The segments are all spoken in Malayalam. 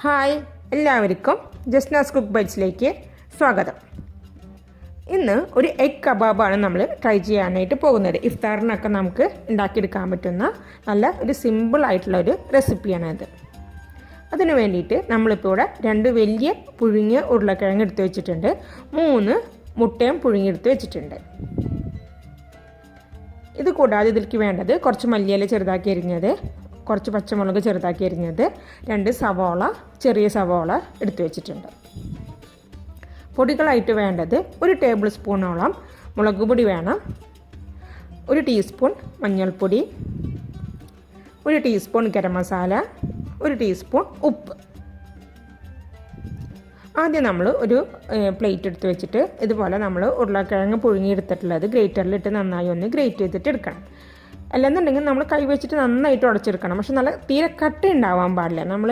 ഹായ്, എല്ലാവർക്കും ജസ്നാസ് കുക്ക് ബൈറ്റ്സിലേക്ക് സ്വാഗതം. ഇന്ന് ഒരു എഗ് കബാബാണ് നമ്മൾ ട്രൈ ചെയ്യാനായിട്ട് പോകുന്നത്. ഇഫ്താറിനൊക്കെ നമുക്ക് ഉണ്ടാക്കിയെടുക്കാൻ പറ്റുന്ന നല്ല ഒരു സിമ്പിളായിട്ടുള്ള ഒരു റെസിപ്പിയാണിത്. അതിന് വേണ്ടിയിട്ട് നമ്മളിപ്പോൾ ഇവിടെ 2 വലിയ പുഴുങ്ങിയ ഉരുളക്കിഴങ്ങ് എടുത്ത് വെച്ചിട്ടുണ്ട്, 3 മുട്ടയും പുഴുങ്ങിയെടുത്ത് വെച്ചിട്ടുണ്ട്. ഇത് കൂടാതെ ഇതിലേക്ക് വേണ്ടത് കുറച്ച് മല്ലിയില ചെറുതാക്കി അരിഞ്ഞത്, കുറച്ച് പച്ചമുളക് ചെറുതാക്കി അരിഞ്ഞത്, 2 സവോള ചെറിയ സവോള എടുത്തു വെച്ചിട്ടുണ്ട്. പൊടികളായിട്ട് വേണ്ടത് 1 ടേബിൾ സ്പൂണോളം മുളക് പൊടി വേണം, 1 ടീസ്പൂൺ മഞ്ഞൾപ്പൊടി, 1 ടീസ്പൂൺ ഗരം മസാല, 1 ടീസ്പൂൺ ഉപ്പ്. ആദ്യം നമ്മൾ ഒരു പ്ലേറ്റ് എടുത്ത് വെച്ചിട്ട് ഇതുപോലെ നമ്മൾ ഉരുളക്കിഴങ്ങ് പുഴുങ്ങിയെടുത്തിട്ടുള്ളത് ഗ്രേറ്ററിലിട്ട് നന്നായി ഒന്ന് ഗ്രേറ്റ് ചെയ്തിട്ട് എടുക്കണം. അല്ലെന്നുണ്ടെങ്കിൽ നമ്മൾ കൈ വെച്ചിട്ട് നന്നായിട്ട് ഉടച്ചെടുക്കണം. പക്ഷെ നല്ല തീരെ കട്ട ഉണ്ടാവാൻ പാടില്ല. നമ്മൾ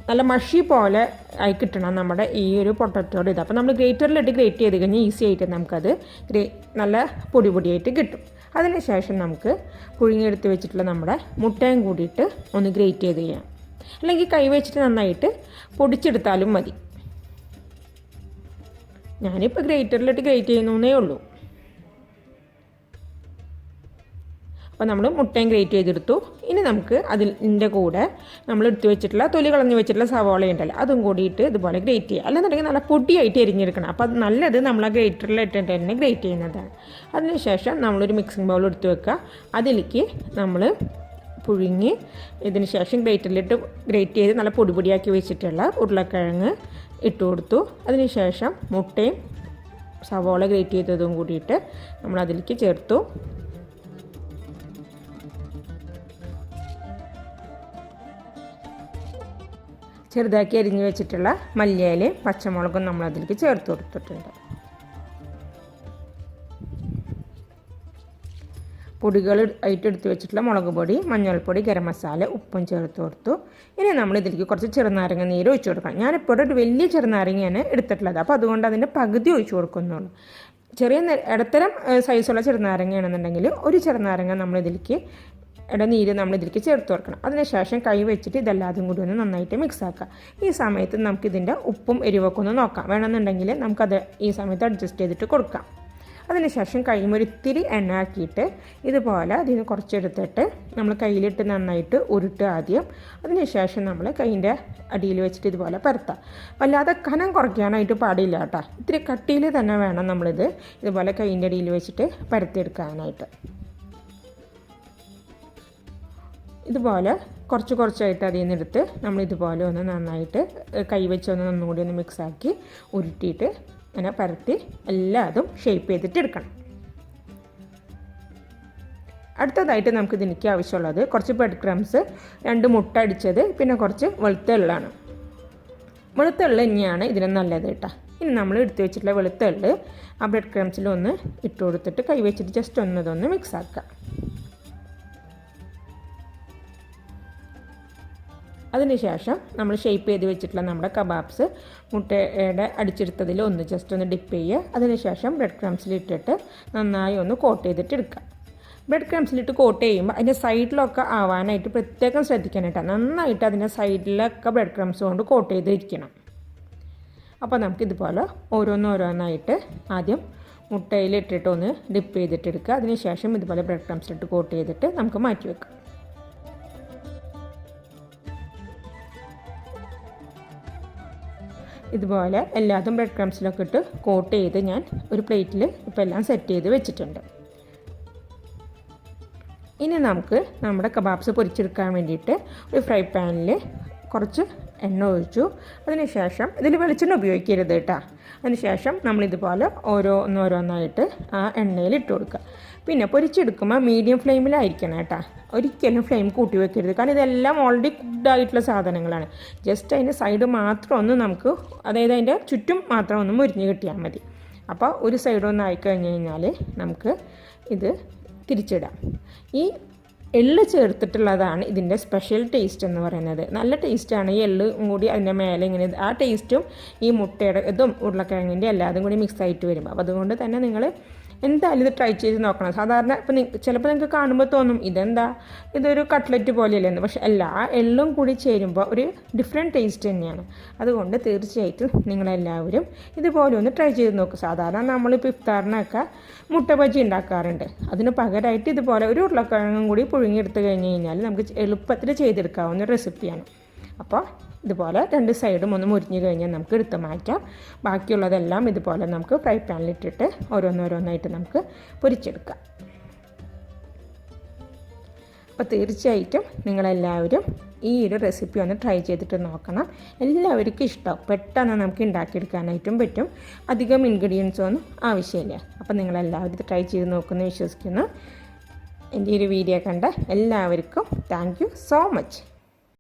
നല്ല മഷി പോലെ ആയി കിട്ടണം നമ്മുടെ ഈ ഒരു പൊട്ടറ്റോടെ ഇത്. അപ്പോൾ നമ്മൾ ഗ്രേറ്ററിലിട്ട് ഗ്രേറ്റ് ചെയ്ത് കഴിഞ്ഞാൽ ഈസി ആയിട്ട് നമുക്കത് നല്ല പൊടിയായിട്ട് കിട്ടും. അതിനുശേഷം നമുക്ക് പുഴുങ്ങിയെടുത്ത് വെച്ചിട്ടുള്ള നമ്മുടെ മുട്ടയും കൂടിയിട്ട് ഒന്ന് ഗ്രേറ്റ് ചെയ്ത് ചെയ്യാം. അല്ലെങ്കിൽ കൈ വെച്ചിട്ട് നന്നായിട്ട് പൊടിച്ചെടുത്താലും മതി. ഞാനിപ്പോൾ ഗ്രേറ്ററിലിട്ട് ഗ്രേറ്റ് ചെയ്യുന്നേ ഉള്ളൂ. അപ്പോൾ നമ്മൾ മുട്ടയും ഗ്രേറ്റ് ചെയ്തെടുത്തു. ഇനി നമുക്ക് അതിൻ്റെ കൂടെ നമ്മൾ എടുത്ത് വെച്ചിട്ടുള്ള തൊലി കളഞ്ഞ് വെച്ചിട്ടുള്ള സവോള ഉണ്ടല്ലോ അതും കൂടിയിട്ട് ഇതുപോലെ ഗ്രേറ്റ് ചെയ്യുക. അല്ലെന്നുണ്ടെങ്കിൽ നല്ല പൊടിയായിട്ട് എരിഞ്ഞെടുക്കണം. അപ്പോൾ അത് നല്ലത് നമ്മൾ ആ ഗ്രേറ്ററിലിട്ടിട്ട് തന്നെ ഗ്രേറ്റ് ചെയ്യുന്നതാണ്. അതിനുശേഷം നമ്മളൊരു മിക്സിംഗ് ബൗൾ എടുത്ത് വെക്കുക. അതിലേക്ക് നമ്മൾ പുഴുങ്ങി ഇതിന് ശേഷം ഗ്രേറ്ററിലിട്ട് ഗ്രേറ്റ് ചെയ്ത് നല്ല പൊടിയാക്കി വെച്ചിട്ടുള്ള ഉരുളക്കിഴങ്ങ് ഇട്ട് കൊടുത്തു. അതിനുശേഷം മുട്ടയും സവോള ഗ്രേറ്റ് ചെയ്തതും കൂടിയിട്ട് നമ്മൾ അതിലേക്ക് ചേർത്തു. ചെറുതാക്കി അരിഞ്ഞ് വെച്ചിട്ടുള്ള മല്ലിയിലയും പച്ചമുളകും നമ്മൾ അതിലേക്ക് ചേർത്ത് കൊടുത്തിട്ടുണ്ട്. പൊടികൾ ആയിട്ട് എടുത്ത് വെച്ചിട്ടുള്ള മുളക് പൊടി, മഞ്ഞൾപ്പൊടി, ഗരം മസാല, ഉപ്പും ചേർത്ത് കൊടുത്തു. ഇനി നമ്മൾ ഇതിലേക്ക് കുറച്ച് ചെറുനാരങ്ങ നീര് ഒഴിച്ചു കൊടുക്കണം. ഞാനിപ്പോൾ ഒരു വലിയ ചെറുനാരങ്ങയാണ് എടുത്തിട്ടുള്ളത്, അപ്പോൾ അതുകൊണ്ട് അതിൻ്റെ പകുതി ഒഴിച്ചു കൊടുക്കുന്നുള്ളൂ. ഇടത്തരം സൈസുള്ള ചെറുനാരങ്ങയാണെന്നുണ്ടെങ്കിൽ ഒരു ചെറുനാരങ്ങ നമ്മളിതിലേക്ക് നീര് നമ്മളിതിലേക്ക് ചേർത്ത് കൊടുക്കണം. അതിനുശേഷം കൈ വെച്ചിട്ട് ഇതെല്ലാതും കൂടി ഒന്ന് നന്നായിട്ട് മിക്സ് ആക്കുക. ഈ സമയത്ത് നമുക്കിതിൻ്റെ ഉപ്പും എരിവൊക്കെ ഒന്ന് നോക്കാം. വേണമെന്നുണ്ടെങ്കിൽ നമുക്കത് ഈ സമയത്ത് അഡ്ജസ്റ്റ് ചെയ്തിട്ട് കൊടുക്കാം. അതിനുശേഷം കൈമൊരിത്തിരി എണ്ണ ആക്കിയിട്ട് ഇതുപോലെ അതിന് കുറച്ചെടുത്തിട്ട് നമ്മൾ കയ്യിലിട്ട് നന്നായിട്ട് ഉരുട്ടുക ആദ്യം. അതിനുശേഷം നമ്മൾ കൈയിൻ്റെ അടിയിൽ വെച്ചിട്ട് ഇതുപോലെ പരത്താം. വല്ലാതെ കനം കുറയ്ക്കാനായിട്ട് പാടില്ല കേട്ടോ. ഇത്തിരി കട്ടിയിൽ തന്നെ വേണം നമ്മളിത് ഇതുപോലെ കൈയിൻ്റെ അടിയിൽ വെച്ചിട്ട് പരത്തിയെടുക്കാനായിട്ട്. ഇതുപോലെ കുറച്ചായിട്ട് അതിൽ നിന്നെടുത്ത് നമ്മളിതുപോലെ ഒന്ന് നന്നായിട്ട് കൈ വെച്ച് ഒന്നുകൂടി ഒന്ന് മിക്സാക്കി ഉരുട്ടിയിട്ട് അങ്ങനെ പരത്തി എല്ലാതും ഷേപ്പ് ചെയ്തിട്ട് എടുക്കണം. അടുത്തതായിട്ട് നമുക്ക് ഇതിലേക്ക് ആവശ്യമുള്ളത് കുറച്ച് ബ്രെഡ് ക്രംസ്, 2 മുട്ട അടിച്ചത്, പിന്നെ കുറച്ച് വെളുത്ത എള്ളാണ്. വെളുത്ത എള്ള് തന്നെയാണ് ഇതിന് നല്ലത് കേട്ടോ. ഇനി നമ്മൾ എടുത്ത് വെച്ചിട്ടുള്ള വെളുത്ത എള്ള് ആ ബ്രെഡ് ക്രംസിലൊന്ന് ഇട്ട് കൊടുത്തിട്ട് കൈ വെച്ചിട്ട് ജസ്റ്റ് ഒന്നതൊന്ന് മിക്സ് ആക്കുക. അതിനുശേഷം നമ്മൾ ഷേപ്പ് ചെയ്ത് വെച്ചിട്ടുള്ള നമ്മുടെ കബാബ്സ് മുട്ടയുടെ അടിച്ചെടുത്തതിൽ ഒന്ന് ജസ്റ്റ് ഒന്ന് ഡിപ്പ് ചെയ്യുക. അതിനുശേഷം ബ്രെഡ് ക്രംസിലിട്ടിട്ട് നന്നായി ഒന്ന് കോട്ട് ചെയ്തിട്ട് എടുക്കുക. ബ്രെഡ് ക്രംസിലിട്ട് കോട്ട് ചെയ്യുമ്പോൾ അതിൻ്റെ സൈഡിലൊക്കെ ആവാനായിട്ട് പ്രത്യേകം ശ്രദ്ധിക്കാനായിട്ടാണ്. നന്നായിട്ട് അതിൻ്റെ സൈഡിലൊക്കെ ബ്രെഡ് ക്രംസ് കൊണ്ട് കോട്ട് ചെയ്തിരിക്കണം. അപ്പോൾ നമുക്കിതുപോലെ ഓരോന്നായിട്ട് ആദ്യം മുട്ടയിലിട്ടിട്ട് ഒന്ന് ഡിപ്പ് ചെയ്തിട്ട് എടുക്കുക. അതിനുശേഷം ഇതുപോലെ ബ്രെഡ് ക്രംസിലിട്ട് കോട്ട് ചെയ്തിട്ട് നമുക്ക് മാറ്റി വെക്കാം. ഇതുപോലെ എല്ലാതും ബ്രെഡ് ക്രംസിലൊക്കെ ഇട്ട് കോട്ട് ചെയ്ത് ഞാൻ ഒരു പ്ലേറ്റിൽ ഇപ്പോൾ എല്ലാം സെറ്റ് ചെയ്ത് വെച്ചിട്ടുണ്ട്. ഇനി നമുക്ക് നമ്മുടെ കബാബ്സ് പൊരിച്ചെടുക്കാൻ വേണ്ടിയിട്ട് ഒരു ഫ്രൈ പാനിൽ കുറച്ച് എണ്ണ ഒഴിച്ചു. അതിനുശേഷം ഇതിൽ വെളിച്ചെണ്ണ ഉപയോഗിക്കരുത് കേട്ടോ. അതിനുശേഷം നമ്മളിതുപോലെ ഓരോന്നായിട്ട് ആ എണ്ണയിൽ ഇട്ട് കൊടുക്കുക. പിന്നെ പൊരിച്ചെടുക്കുമ്പോൾ മീഡിയം ഫ്ലെയിമിലായിരിക്കണം കേട്ടോ. ഒരിക്കലും ഫ്ലെയിം കൂട്ടി വെക്കരുത്. കാരണം ഇതെല്ലാം ഓൾറെഡി കുക്ക്ഡ് ആയിട്ടുള്ള സാധനങ്ങളാണ്. ജസ്റ്റ് അതിൻ്റെ സൈഡ് മാത്രം ഒന്ന് നമുക്ക്, അതായത് അതിൻ്റെ ചുറ്റും മാത്രം ഒന്ന് മുരിഞ്ഞ് കിട്ടിയാൽ മതി. അപ്പോൾ ഒരു സൈഡ് ഒന്ന് ആയിക്കഴിഞ്ഞ് കഴിഞ്ഞാൽ നമുക്ക് ഇത് തിരിച്ചിടാം. ഈ എള്ള് ചേർത്തിട്ടുള്ളതാണ് ഇതിൻ്റെ സ്പെഷ്യൽ ടേസ്റ്റ് എന്ന് പറയുന്നത്. നല്ല ടേസ്റ്റാണ് ഈ എള്ള് കൂടി അതിൻ്റെ മേലെ ഇങ്ങനെ ആ ടേസ്റ്റും ഈ മുട്ടയുടെ ഇതും ഉരുളക്കിഴങ്ങിൻ്റെ എല്ലാതും കൂടി മിക്സ് ആയിട്ട് വരും. അപ്പോൾ അതുകൊണ്ട് തന്നെ നിങ്ങൾ എന്തായാലും ഇത് ട്രൈ ചെയ്ത് നോക്കണം. സാധാരണ ഇപ്പം ചിലപ്പോൾ നിങ്ങൾക്ക് കാണുമ്പോൾ തോന്നും ഇതൊരു കട്ട്ലറ്റ് പോലെയല്ലെന്ന്. പക്ഷേ എല്ലാ എള്ളും കൂടി ചേരുമ്പോൾ ഒരു ഡിഫറെൻറ്റ് ടേസ്റ്റ് തന്നെയാണ്. അതുകൊണ്ട് തീർച്ചയായിട്ടും നിങ്ങളെല്ലാവരും ഇതുപോലെ ഒന്ന് ട്രൈ ചെയ്ത് നോക്കുക. സാധാരണ നമ്മളിപ്പോൾ ഇഫ്താറിനൊക്കെ മുട്ട ബജി ഉണ്ടാക്കാറുണ്ട്. അതിന് പകരമായിട്ട് ഇതുപോലെ ഒരു ഉരുളക്കിഴങ്ങും കൂടി പുഴുങ്ങിയെടുത്ത് കഴിഞ്ഞ് കഴിഞ്ഞാൽ നമുക്ക് എളുപ്പത്തിൽ ചെയ്തെടുക്കാവുന്ന റെസിപ്പിയാണ്. അപ്പോൾ ഇതുപോലെ 2 സൈഡും ഒന്ന് മുരിഞ്ഞ് കഴിഞ്ഞാൽ നമുക്ക് എടുത്ത് മാറ്റാം. ബാക്കിയുള്ളതെല്ലാം ഇതുപോലെ നമുക്ക് ഫ്രൈ പാനിലിട്ടിട്ട് ഓരോന്നോരോന്നായിട്ട് നമുക്ക് പൊരിച്ചെടുക്കാം. അപ്പോൾ തീർച്ചയായിട്ടും നിങ്ങളെല്ലാവരും ഈ ഒരു റെസിപ്പി ഒന്ന് ട്രൈ ചെയ്തിട്ട് നോക്കണം. എല്ലാവർക്കും ഇഷ്ടമാവും. പെട്ടെന്ന് നമുക്ക് ഉണ്ടാക്കിയെടുക്കാനായിട്ടും പറ്റും. അധികം ഇൻഗ്രീഡിയൻസ് ഒന്നും ആവശ്യമില്ല. അപ്പോൾ നിങ്ങളെല്ലാവരും ഇത് ട്രൈ ചെയ്ത് നോക്കുമെന്ന് വിശ്വസിക്കുന്നു. എൻ്റെ ഈ ഒരു വീഡിയോ കണ്ട എല്ലാവർക്കും താങ്ക് യു സോ മച്ച്.